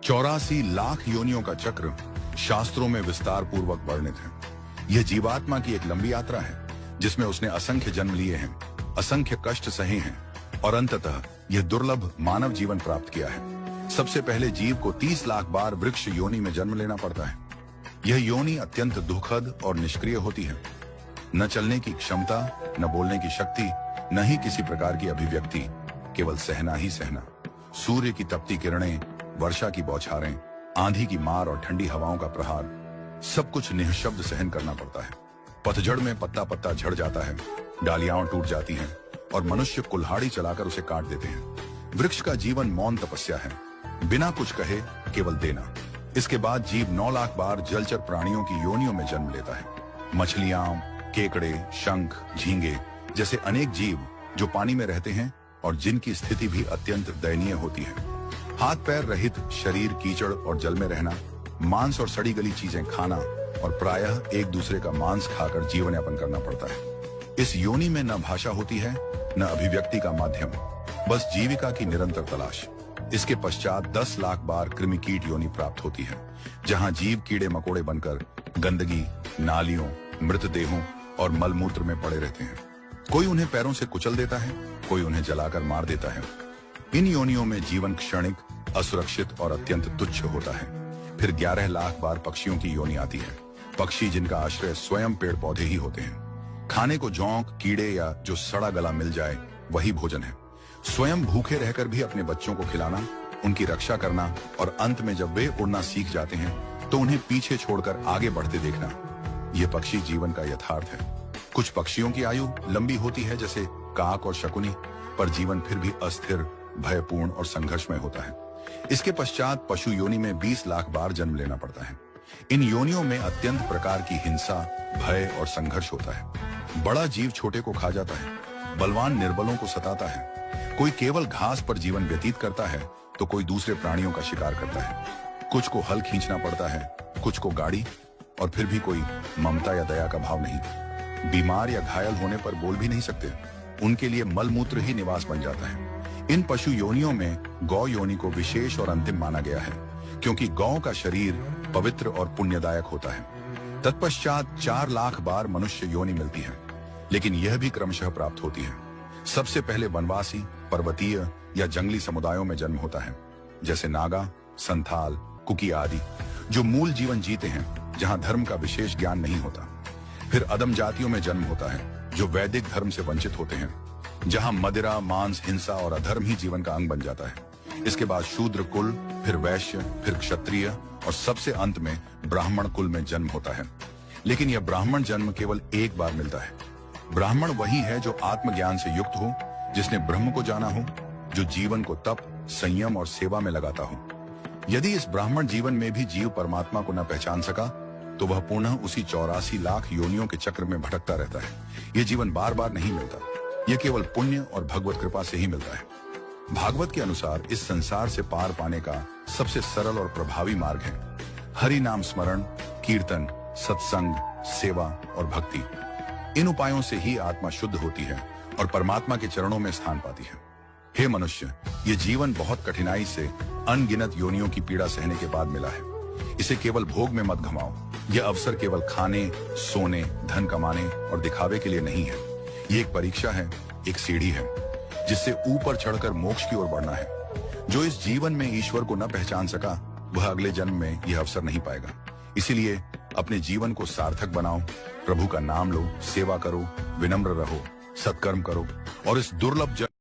84 लाख योनियों का चक्र शास्त्रों में विस्तार पूर्वक वर्णित है। यह जीवात्मा की एक लंबी यात्रा है जिसमें उसने असंख्य जन्म लिए हैं, असंख्य कष्ट सहे हैं और अंततः यह दुर्लभ मानव जीवन प्राप्त किया है। सबसे पहले जीव को 30 लाख बार वृक्ष योनि में जन्म लेना पड़ता है। यह योनि अत्यंत दुखद और निष्क्रिय होती है। न चलने की क्षमता, न बोलने की शक्ति, न ही किसी प्रकार की अभिव्यक्ति, केवल सहना ही सहना। सूर्य की तपती किरणें, वर्षा की बौछारें, आंधी की मार और ठंडी हवाओं का प्रहार, सब कुछ निःशब्द सहन करना पड़ता है। पतझड़ में पत्ता पत्ता झड़ जाता है, डालियां टूट जाती हैं और मनुष्य कुल्हाड़ी चलाकर उसे काट देते हैं। वृक्ष का जीवन मौन तपस्या है, बिना कुछ कहे केवल देना। इसके बाद जीव 9 लाख बार जलचर प्राणियों की योनियों में जन्म लेता है। मछलियां, केकड़े, शंख, झींगे जैसे अनेक जीव जो पानी में रहते हैं और जिनकी स्थिति भी अत्यंत दयनीय होती है। हाथ पैर रहित शरीर, कीचड़ और जल में रहना, मांस और सड़ी गली चीजें खाना और प्रायः एक दूसरे का मांस खाकर जीवन यापन करना पड़ता है। इस योनि में न भाषा होती है, न अभिव्यक्ति का माध्यम, बस जीविका की निरंतर तलाश। इसके पश्चात 10 लाख बार कृमि कीट योनि प्राप्त होती है, जहां जीव कीड़े मकोड़े बनकर गंदगी, नालियों, मृतदेहों और मलमूत्र में पड़े रहते हैं। कोई उन्हें पैरों से कुचल देता है, कोई उन्हें जलाकर मार देता है। इन योनियों में जीवन क्षणिक, असुरक्षित और अत्यंत तुच्छ होता है। फिर 11 लाख बार पक्षियों की योनि आती है। पक्षी जिनका आश्रय स्वयं पेड़ पौधे ही होते हैं। खाने को जोंक, कीड़े या जो सड़ा गला मिल जाए वही भोजन है। स्वयं भूखे रहकर भी अपने बच्चों को खिलाना, उनकी रक्षा करना और अंत में जब वे उड़ना सीख जाते हैं तो उन्हें पीछे छोड़कर आगे बढ़ते देखना, यह पक्षी जीवन का यथार्थ है। कुछ पक्षियों की आयु लंबी होती है जैसे काक और शकुनी, पर जीवन फिर भी अस्थिर, भयपूर्ण और संघर्षमय होता है। इसके पश्चात पशु योनि में 20 लाख बार जन्म लेना पड़ता है। इन योनियों में अत्यंत प्रकार की हिंसा, भय और संघर्ष होता है। बड़ा जीव छोटे को खा जाता है, बलवान निर्बलों को सताता है। कोई केवल घास पर जीवन व्यतीत करता है तो कोई दूसरे प्राणियों का शिकार करता है। कुछ को हल खींचना पड़ता है, कुछ को गाड़ी, और फिर भी कोई ममता या दया का भाव नहीं। बीमार या घायल होने पर बोल भी नहीं सकते, उनके लिए मलमूत्र ही निवास बन जाता है। इन पशु योनियों में गौ योनि को विशेष और अंतिम माना गया है, क्योंकि गौ का शरीर पवित्र और पुण्यदायक होता है। तत्पश्चात 4 लाख बार मनुष्य योनि मिलती है, लेकिन यह भी क्रमशः प्राप्त होती है। सबसे पहले वनवासी, पर्वतीय या जंगली समुदायों में जन्म होता है, जैसे नागा, संथाल, कुकी आदि, जो मूल जीवन जीते हैं जहां धर्म का विशेष ज्ञान नहीं होता। फिर अदम जातियों में जन्म होता है, जो वैदिक धर्म से वंचित होते हैं, जहां मदिरा, मांस, हिंसा और अधर्म ही जीवन का अंग बन जाता है। इसके बाद शूद्र कुल, फिर वैश्य, फिर क्षत्रिय और सबसे अंत में ब्राह्मण कुल में जन्म होता है। लेकिन यह ब्राह्मण जन्म केवल एक बार मिलता है। ब्राह्मण वही है जो आत्मज्ञान से युक्त हो, जिसने ब्रह्म को जाना हो, जो जीवन को तप, संयम और सेवा में लगाता हो। यदि इस ब्राह्मण जीवन में भी जीव परमात्मा को न पहचान सका तो वह पुनः उसी 84 लाख योनियों के चक्र में भटकता रहता है। यह जीवन बार बार नहीं मिलता, यह केवल पुण्य और भगवत कृपा से ही मिलता है। भागवत के अनुसार इस संसार से पार पाने का सबसे सरल और प्रभावी मार्ग है हरि नाम स्मरण, कीर्तन, सत्संग, सेवा और भक्ति। इन उपायों से ही आत्मा शुद्ध होती है और परमात्मा के चरणों में स्थान पाती है। हे मनुष्य, ये जीवन बहुत कठिनाई से अनगिनत योनियों की पीड़ा सहने के बाद मिला है। इसे केवल भोग में मत घमाओ। यह अवसर केवल खाने, सोने, धन कमाने और दिखावे के लिए नहीं है। ये एक परीक्षा है, एक सीढ़ी है, जिससे ऊपर चढ़कर मोक्ष की ओर बढ़ना है। जो इस जीवन में ईश्वर को न पहचान सका वह अगले जन्म में यह अवसर नहीं पाएगा। इसीलिए अपने जीवन को सार्थक बनाओ, प्रभु का नाम लो, सेवा करो, विनम्र रहो, सत्कर्म करो और इस दुर्लभ